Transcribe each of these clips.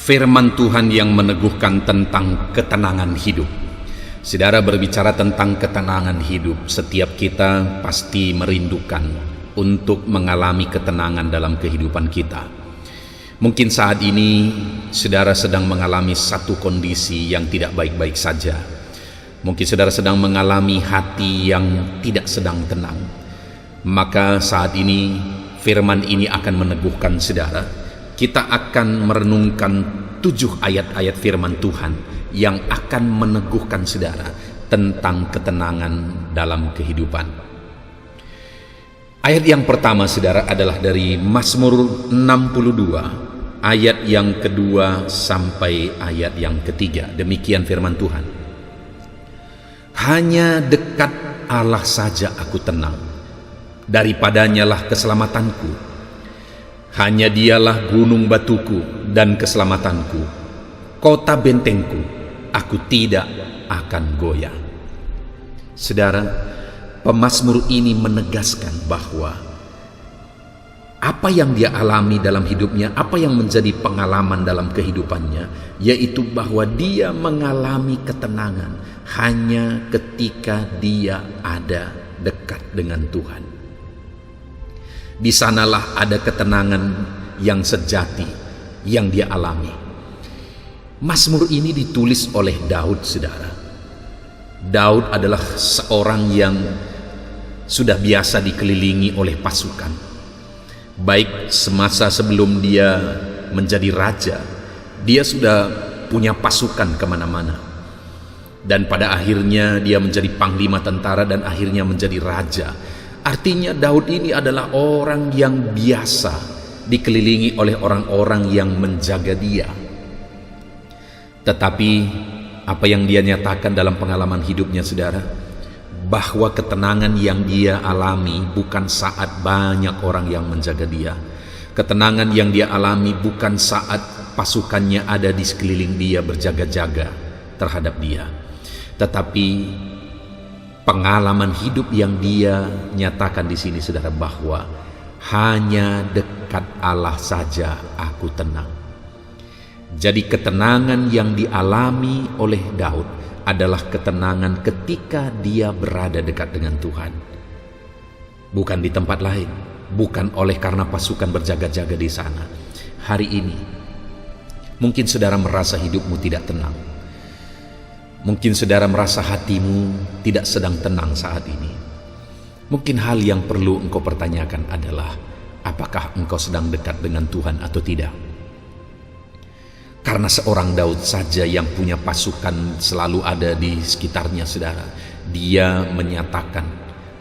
Firman Tuhan yang meneguhkan tentang ketenangan hidup. Saudara, berbicara tentang ketenangan hidup, setiap kita pasti merindukan untuk mengalami ketenangan dalam kehidupan kita. Mungkin saat ini saudara sedang mengalami satu kondisi yang tidak baik-baik saja. Mungkin saudara sedang mengalami hati yang tidak sedang tenang. Maka saat ini firman ini akan meneguhkan saudara. Kita akan merenungkan 7 ayat-ayat firman Tuhan yang akan meneguhkan saudara tentang ketenangan dalam kehidupan. Ayat yang pertama saudara adalah dari Mazmur 62 ayat yang kedua sampai ayat yang ketiga. Demikian firman Tuhan. Hanya dekat Allah saja aku tenang, daripadanya lah keselamatanku. Hanya dialah gunung batuku dan keselamatanku, kota bentengku, aku tidak akan goyah. Saudara, pemazmur ini menegaskan bahwa apa yang dia alami dalam hidupnya, apa yang menjadi pengalaman dalam kehidupannya, yaitu bahwa dia mengalami ketenangan hanya ketika dia ada dekat dengan Tuhan. Di sanalah ada ketenangan yang sejati yang dia alami. Mazmur ini ditulis oleh Daud, saudara. Daud adalah seorang yang sudah biasa dikelilingi oleh pasukan. Baik semasa sebelum dia menjadi raja, dia sudah punya pasukan kemana-mana. Dan pada akhirnya dia menjadi panglima tentara dan akhirnya menjadi raja. Artinya Daud ini adalah orang yang biasa dikelilingi oleh orang-orang yang menjaga dia. Tetapi apa yang dia nyatakan dalam pengalaman hidupnya, saudara, bahwa ketenangan yang dia alami bukan saat banyak orang yang menjaga dia. Ketenangan yang dia alami bukan saat pasukannya ada di sekeliling dia berjaga-jaga terhadap dia. Tetapi pengalaman hidup yang dia nyatakan di sini, saudara, bahwa hanya dekat Allah saja aku tenang. Jadi ketenangan yang dialami oleh Daud adalah ketenangan ketika dia berada dekat dengan Tuhan. Bukan di tempat lain, bukan oleh karena pasukan berjaga-jaga di sana. Hari ini mungkin saudara merasa hidupmu tidak tenang. Mungkin saudara merasa hatimu tidak sedang tenang saat ini. Mungkin hal yang perlu engkau pertanyakan adalah, apakah engkau sedang dekat dengan Tuhan atau tidak? Karena seorang Daud saja yang punya pasukan selalu ada di sekitarnya, saudara, dia menyatakan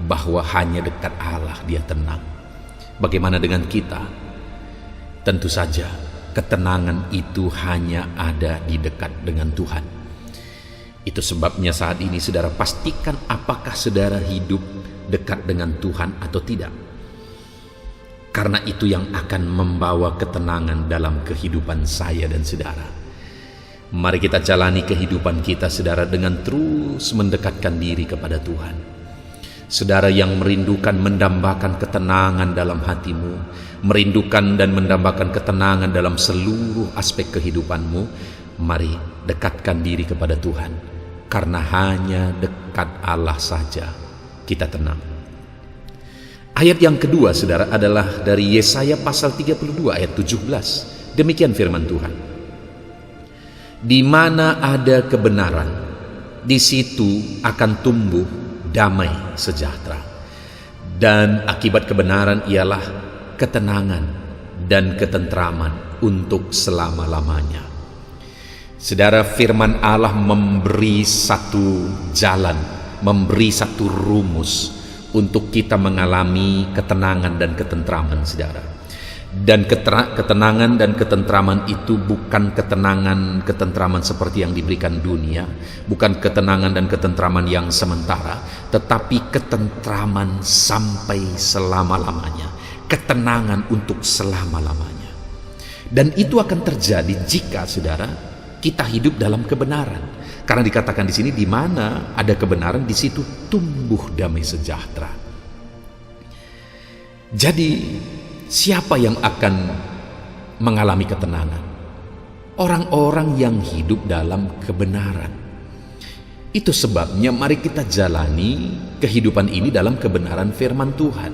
bahwa hanya dekat Allah dia tenang. Bagaimana dengan kita? Tentu saja ketenangan itu hanya ada di dekat dengan Tuhan. Itu sebabnya saat ini saudara pastikan apakah saudara hidup dekat dengan Tuhan atau tidak. Karena itu yang akan membawa ketenangan dalam kehidupan saya dan saudara. Mari kita jalani kehidupan kita, saudara, dengan terus mendekatkan diri kepada Tuhan. Saudara yang merindukan mendambakan ketenangan dalam hatimu, merindukan dan mendambakan ketenangan dalam seluruh aspek kehidupanmu, mari dekatkan diri kepada Tuhan. Karena hanya dekat Allah saja kita tenang. Ayat yang kedua, saudara, adalah dari Yesaya pasal 32 ayat 17. Demikian firman Tuhan. Di mana ada kebenaran, di situ akan tumbuh damai sejahtera. Dan akibat kebenaran ialah ketenangan dan ketentraman untuk selama-lamanya. Saudara, firman Allah memberi satu jalan, memberi satu rumus untuk kita mengalami ketenangan dan ketentraman, saudara. Dan ketenangan dan ketentraman itu bukan ketentraman seperti yang diberikan dunia, bukan ketenangan dan ketentraman yang sementara, tetapi ketentraman sampai selama-lamanya, ketenangan untuk selama-lamanya. Dan itu akan terjadi jika, saudara, kita hidup dalam kebenaran. Karena dikatakan di sini, di mana ada kebenaran, di situ tumbuh damai sejahtera. Jadi, siapa yang akan mengalami ketenangan? orang-orang yang hidup dalam kebenaran. Itu sebabnya mari kita jalani kehidupan ini dalam kebenaran firman Tuhan,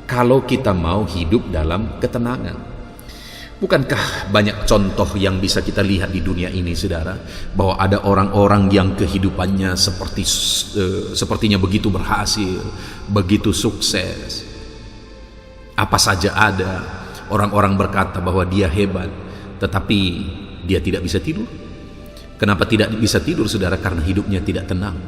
kalau kita mau hidup dalam ketenangan. Bukankah banyak contoh yang bisa kita lihat di dunia ini, saudara, bahwa ada orang-orang yang kehidupannya sepertinya begitu berhasil, begitu sukses. Apa saja ada, orang-orang berkata bahwa dia hebat, tetapi dia tidak bisa tidur. Kenapa tidak bisa tidur, saudara? Karena hidupnya tidak tenang.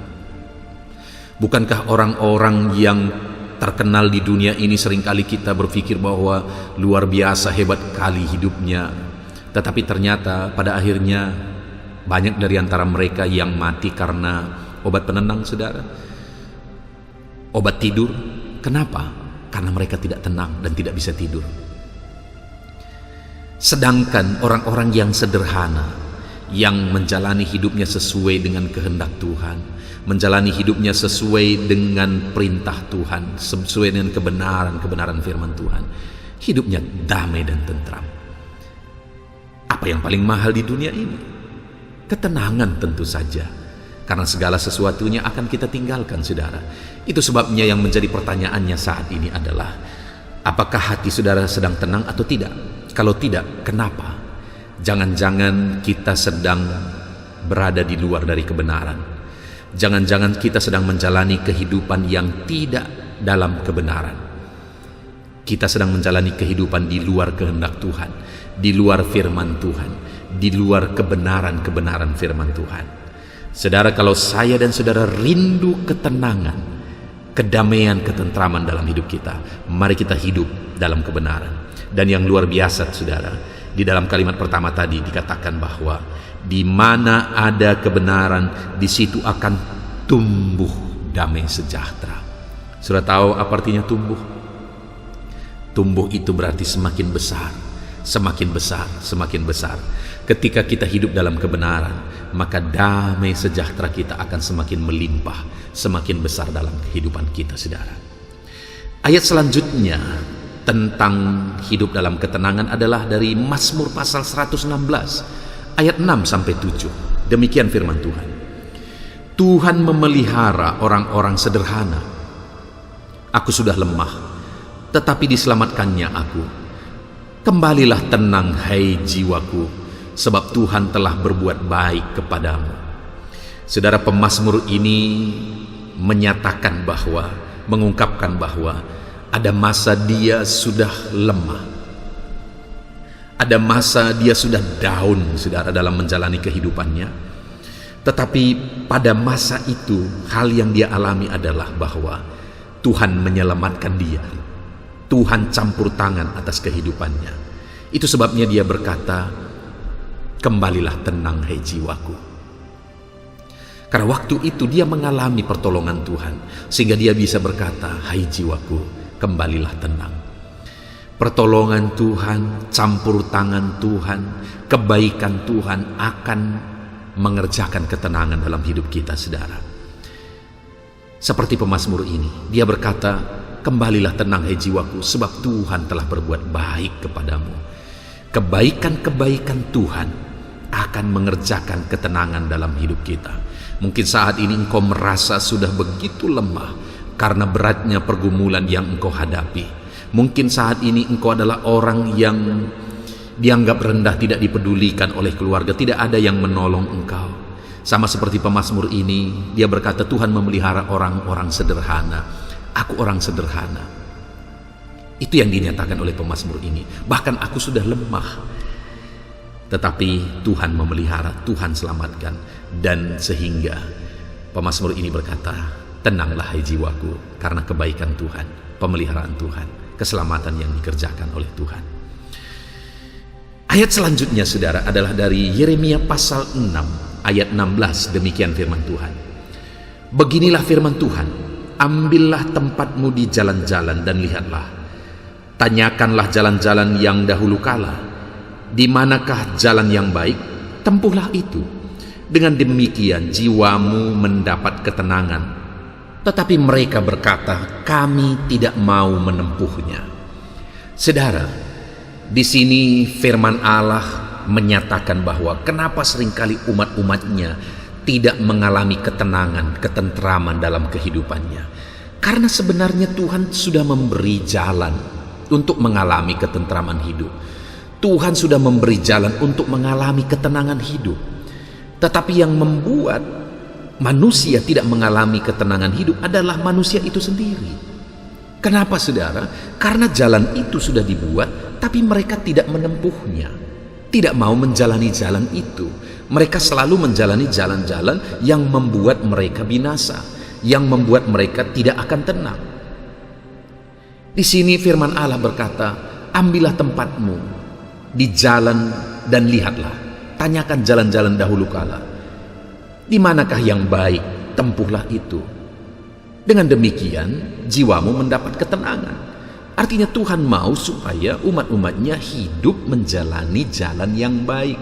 Bukankah orang-orang yang terkenal di dunia ini seringkali kita berpikir bahwa luar biasa hebat kali hidupnya, tetapi ternyata pada akhirnya banyak dari antara mereka yang mati karena obat penenang, saudara, obat tidur. Kenapa? Karena mereka tidak tenang dan tidak bisa tidur. Sedangkan orang-orang yang sederhana, yang menjalani hidupnya sesuai dengan kehendak Tuhan, menjalani hidupnya sesuai dengan perintah Tuhan, sesuai dengan kebenaran firman Tuhan, hidupnya damai dan tentram. Apa yang paling mahal di dunia ini? Ketenangan tentu saja, karena segala sesuatunya akan kita tinggalkan, saudara. Itu sebabnya yang menjadi pertanyaannya saat ini adalah, apakah hati saudara sedang tenang atau tidak? Kalau tidak, kenapa? Jangan-jangan kita sedang berada di luar dari kebenaran. Jangan-jangan kita sedang menjalani kehidupan yang tidak dalam kebenaran. Kita sedang menjalani kehidupan di luar kehendak Tuhan, di luar firman Tuhan, di luar kebenaran firman Tuhan. Saudara, kalau saya dan saudara rindu ketenangan, kedamaian, ketentraman dalam hidup kita, mari kita hidup dalam kebenaran. Dan yang luar biasa, saudara, di dalam kalimat pertama tadi dikatakan bahwa di mana ada kebenaran, di situ akan tumbuh damai sejahtera. Sudah tahu apa artinya tumbuh? Tumbuh itu berarti semakin besar, semakin besar, semakin besar. Ketika kita hidup dalam kebenaran, maka damai sejahtera kita akan semakin melimpah, semakin besar dalam kehidupan kita, saudara. Ayat selanjutnya tentang hidup dalam ketenangan adalah dari Mazmur pasal 116 ayat 6-7. Demikian firman Tuhan. Tuhan memelihara orang-orang sederhana. Aku sudah lemah, tetapi diselamatkannya aku. Kembalilah tenang, hai jiwaku, sebab Tuhan telah berbuat baik kepadamu. Saudara, pemazmur ini menyatakan bahwa, mengungkapkan bahwa ada masa dia sudah lemah, ada masa dia sudah down, saudara, dalam menjalani kehidupannya. Tetapi pada masa itu hal yang dia alami adalah bahwa Tuhan menyelamatkan dia. Tuhan campur tangan atas kehidupannya. Itu sebabnya dia berkata, kembalilah tenang, hai jiwaku. Karena waktu itu dia mengalami pertolongan Tuhan, sehingga dia bisa berkata, hai jiwaku, kembalilah tenang. Pertolongan Tuhan, campur tangan Tuhan, kebaikan Tuhan akan mengerjakan ketenangan dalam hidup kita, saudara. Seperti pemazmur ini, dia berkata, kembalilah tenang, hai jiwaku, sebab Tuhan telah berbuat baik kepadamu. Kebaikan-kebaikan Tuhan akan mengerjakan ketenangan dalam hidup kita. Mungkin saat ini engkau merasa sudah begitu lemah karena beratnya pergumulan yang engkau hadapi. Mungkin saat ini engkau adalah orang yang dianggap rendah, tidak dipedulikan oleh keluarga, tidak ada yang menolong engkau. Sama seperti pemazmur ini, dia berkata, Tuhan memelihara orang-orang sederhana. Aku orang sederhana. Itu yang dinyatakan oleh pemazmur ini. Bahkan aku sudah lemah, tetapi Tuhan memelihara, Tuhan selamatkan. Dan sehingga pemazmur ini berkata, tenanglah hai jiwaku, karena kebaikan Tuhan, pemeliharaan Tuhan, keselamatan yang dikerjakan oleh Tuhan. Ayat selanjutnya, saudara, adalah dari Yeremia pasal 6 ayat 16. Demikian firman Tuhan. Beginilah firman Tuhan, ambillah tempatmu di jalan-jalan dan lihatlah. Tanyakanlah jalan-jalan yang dahulu kala, di manakah jalan yang baik, tempuhlah itu. Dengan demikian jiwamu mendapat ketenangan. Tetapi mereka berkata, kami tidak mau menempuhnya. Saudara, di sini firman Allah menyatakan bahwa kenapa seringkali umat-umatnya tidak mengalami ketenangan, ketentraman dalam kehidupannya. Karena sebenarnya Tuhan sudah memberi jalan untuk mengalami ketentraman hidup. Tuhan sudah memberi jalan untuk mengalami ketenangan hidup. Tetapi yang membuat manusia tidak mengalami ketenangan hidup adalah manusia itu sendiri. Kenapa, saudara? Karena jalan itu sudah dibuat, tapi mereka tidak menempuhnya, tidak mau menjalani jalan itu. Mereka selalu menjalani jalan-jalan yang membuat mereka binasa, yang membuat mereka tidak akan tenang. Di sini firman Allah berkata, ambillah tempatmu di jalan dan lihatlah, tanyakan jalan-jalan dahulu kala, di manakah yang baik, tempuhlah itu. Dengan demikian jiwamu mendapat ketenangan. Artinya Tuhan mau supaya umat-umatnya hidup menjalani jalan yang baik,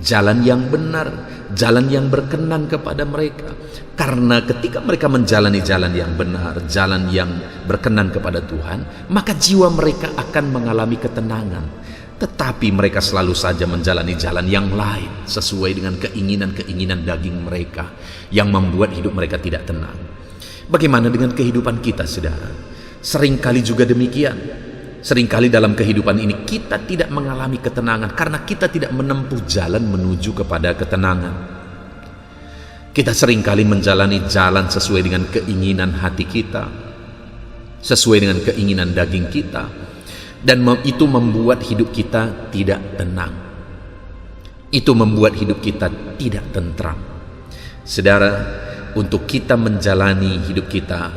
jalan yang benar, jalan yang berkenan kepada mereka. Karena ketika mereka menjalani jalan yang benar, jalan yang berkenan kepada Tuhan, maka jiwa mereka akan mengalami ketenangan. Tetapi mereka selalu saja menjalani jalan yang lain sesuai dengan keinginan-keinginan daging mereka yang membuat hidup mereka tidak tenang. Bagaimana dengan kehidupan kita, saudara? Seringkali juga demikian. Seringkali dalam kehidupan ini kita tidak mengalami ketenangan karena kita tidak menempuh jalan menuju kepada ketenangan. Kita seringkali menjalani jalan sesuai dengan keinginan hati kita, sesuai dengan keinginan daging kita, dan itu membuat hidup kita tidak tenang. Itu membuat hidup kita tidak tentram. Saudara, untuk kita menjalani hidup kita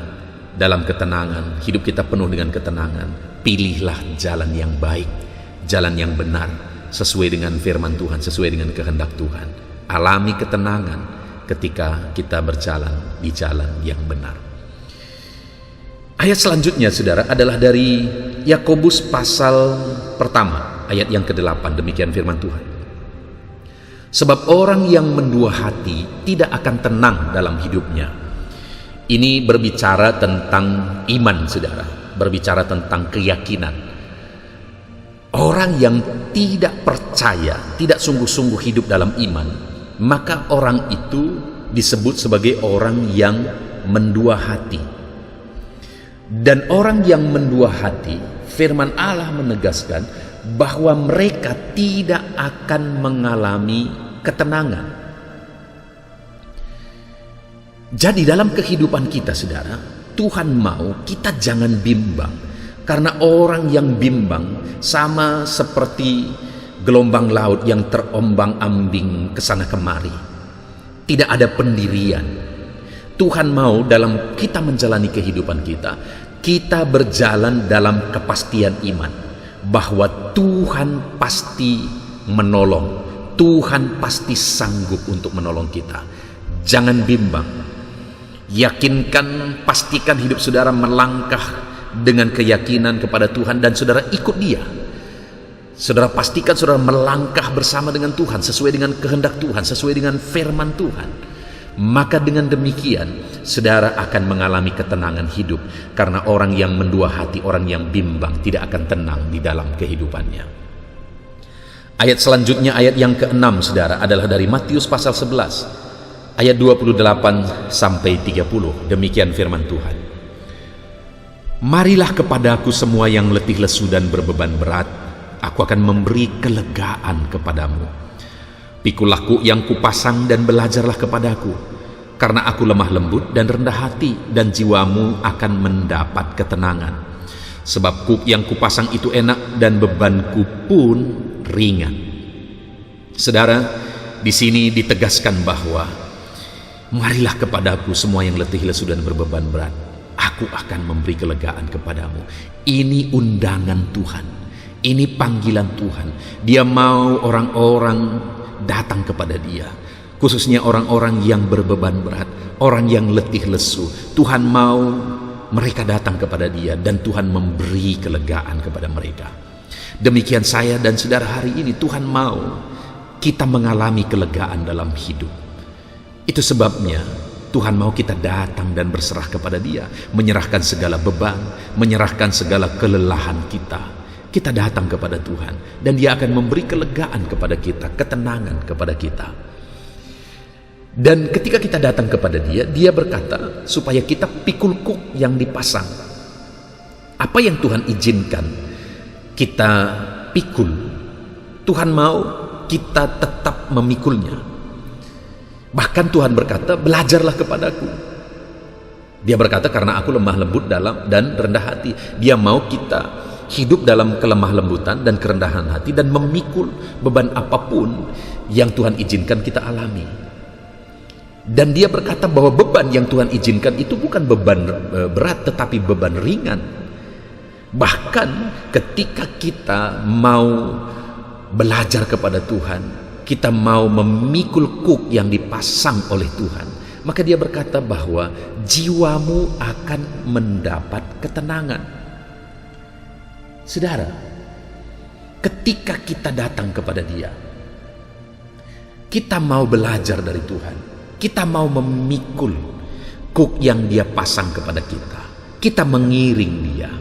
dalam ketenangan, hidup kita penuh dengan ketenangan, pilihlah jalan yang baik, jalan yang benar, sesuai dengan firman Tuhan, sesuai dengan kehendak Tuhan. Alami ketenangan ketika kita berjalan di jalan yang benar. Ayat selanjutnya, saudara, adalah dari Yakobus pasal pertama, ayat yang ke-8. Demikian firman Tuhan. Sebab orang yang mendua hati tidak akan tenang dalam hidupnya. Ini berbicara tentang iman, saudara. Berbicara tentang keyakinan. Orang yang tidak percaya, tidak sungguh-sungguh hidup dalam iman, maka orang itu disebut sebagai orang yang mendua hati. Dan orang yang mendua hati, firman Allah menegaskan bahwa mereka tidak akan mengalami ketenangan. Jadi dalam kehidupan kita, saudara, Tuhan mau kita jangan bimbang. Karena orang yang bimbang sama seperti gelombang laut yang terombang-ambing ke sana kemari. Tidak ada pendirian. Tuhan mau dalam kita menjalani kehidupan kita, kita berjalan dalam kepastian iman. Bahwa Tuhan pasti menolong. Tuhan pasti sanggup untuk menolong kita. Jangan bimbang. Yakinkan, pastikan hidup saudara melangkah dengan keyakinan kepada Tuhan dan saudara ikut Dia. Saudara pastikan saudara melangkah bersama dengan Tuhan, sesuai dengan kehendak Tuhan, sesuai dengan firman Tuhan. Maka dengan demikian saudara akan mengalami ketenangan hidup. Karena orang yang mendua hati, orang yang bimbang tidak akan tenang di dalam kehidupannya. Ayat selanjutnya, ayat yang ke-6, saudara, adalah dari Matius pasal 11 ayat 28 sampai 30. Demikian firman Tuhan. Marilah kepadaku semua yang letih lesu dan berbeban berat, aku akan memberi kelegaan kepadamu. Pikulah yang kupasang dan belajarlah kepadaku, karena aku lemah lembut dan rendah hati, dan jiwamu akan mendapat ketenangan. Sebab yang kupasang itu enak dan bebanku pun ringan. Saudara, di sini ditegaskan bahwa marilah kepadaku semua yang letih lesu dan berbeban berat, aku akan memberi kelegaan kepadamu. Ini undangan Tuhan, ini panggilan Tuhan. Dia mau orang-orang datang kepada Dia, khususnya orang-orang yang berbeban berat, orang yang letih lesu. Tuhan mau mereka datang kepada Dia dan Tuhan memberi kelegaan kepada mereka. Demikian saya dan saudara hari ini, Tuhan mau kita mengalami kelegaan dalam hidup. Itu sebabnya Tuhan mau kita datang dan berserah kepada Dia, menyerahkan segala beban, menyerahkan segala kelelahan kita. kita datang kepada Tuhan, dan Dia akan memberi kelegaan kepada kita, ketenangan kepada kita. Dan ketika kita datang kepada Dia, Dia berkata supaya kita pikul kuk yang dipasang. Apa yang Tuhan izinkan kita pikul, Tuhan mau kita tetap memikulnya. Bahkan Tuhan berkata, belajarlah kepadaku. Dia berkata, karena aku lemah lembut dalam dan rendah hati. Dia mau kita hidup dalam kelemah lembutan dan kerendahan hati, dan memikul beban apapun yang Tuhan izinkan kita alami. Dan Dia berkata bahwa beban yang Tuhan izinkan itu bukan beban berat, tetapi beban ringan. Bahkan ketika kita mau belajar kepada Tuhan, kita mau memikul kuk yang dipasang oleh Tuhan, maka Dia berkata bahwa jiwamu akan mendapat ketenangan. Saudara, ketika kita datang kepada Dia, kita mau belajar dari Tuhan, kita mau memikul kuk yang Dia pasang kepada kita mengiring Dia,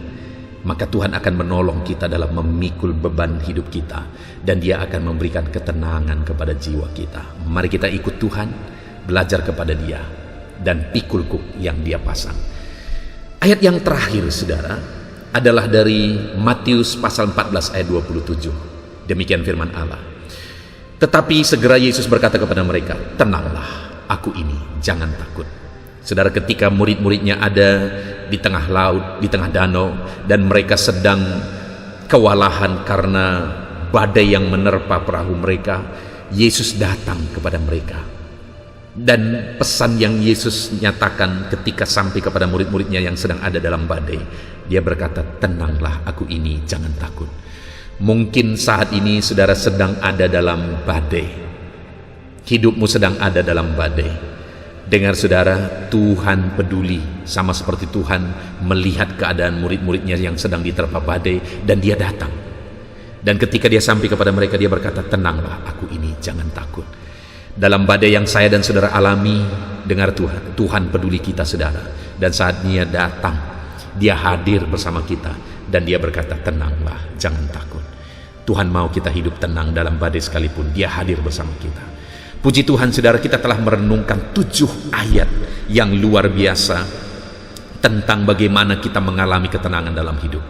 maka Tuhan akan menolong kita dalam memikul beban hidup kita, dan Dia akan memberikan ketenangan kepada jiwa kita. Mari kita ikut Tuhan, belajar kepada Dia, dan pikul kuk yang Dia pasang. Ayat yang terakhir, saudara, adalah dari Matius pasal 14 ayat 27. Demikian firman Allah. Tetapi segera Yesus berkata kepada mereka, tenanglah, aku ini, jangan takut. Saudara, ketika murid-muridnya ada di tengah laut, di tengah danau, dan mereka sedang kewalahan karena badai yang menerpa perahu mereka, Yesus datang kepada mereka. Dan pesan yang Yesus nyatakan ketika sampai kepada murid-muridnya yang sedang ada dalam badai, Dia berkata, tenanglah, aku ini, jangan takut. Mungkin saat ini saudara sedang ada dalam badai, hidupmu sedang ada dalam badai. Dengar saudara, Tuhan peduli, sama seperti Tuhan melihat keadaan murid-muridnya yang sedang diterpa badai, dan Dia datang. Dan ketika Dia sampai kepada mereka, Dia berkata, tenanglah, aku ini, jangan takut. Dalam badai yang saya dan saudara alami, dengar Tuhan peduli kita, saudara. Dan saat Dia datang, Dia hadir bersama kita, dan Dia berkata, tenanglah, jangan takut. Tuhan mau kita hidup tenang dalam badai sekalipun, Dia hadir bersama kita. Puji Tuhan, saudara, kita telah merenungkan 7 ayat yang luar biasa tentang bagaimana kita mengalami ketenangan dalam hidup.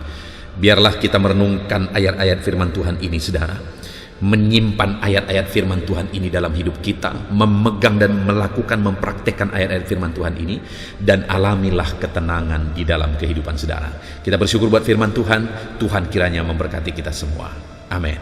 Biarlah kita merenungkan ayat-ayat firman Tuhan ini, saudara, menyimpan ayat-ayat firman Tuhan ini dalam hidup kita, memegang dan melakukan, mempraktekkan ayat-ayat firman Tuhan ini, dan alamilah ketenangan di dalam kehidupan saudara. Kita bersyukur buat firman Tuhan. Tuhan kiranya memberkati kita semua. Amin.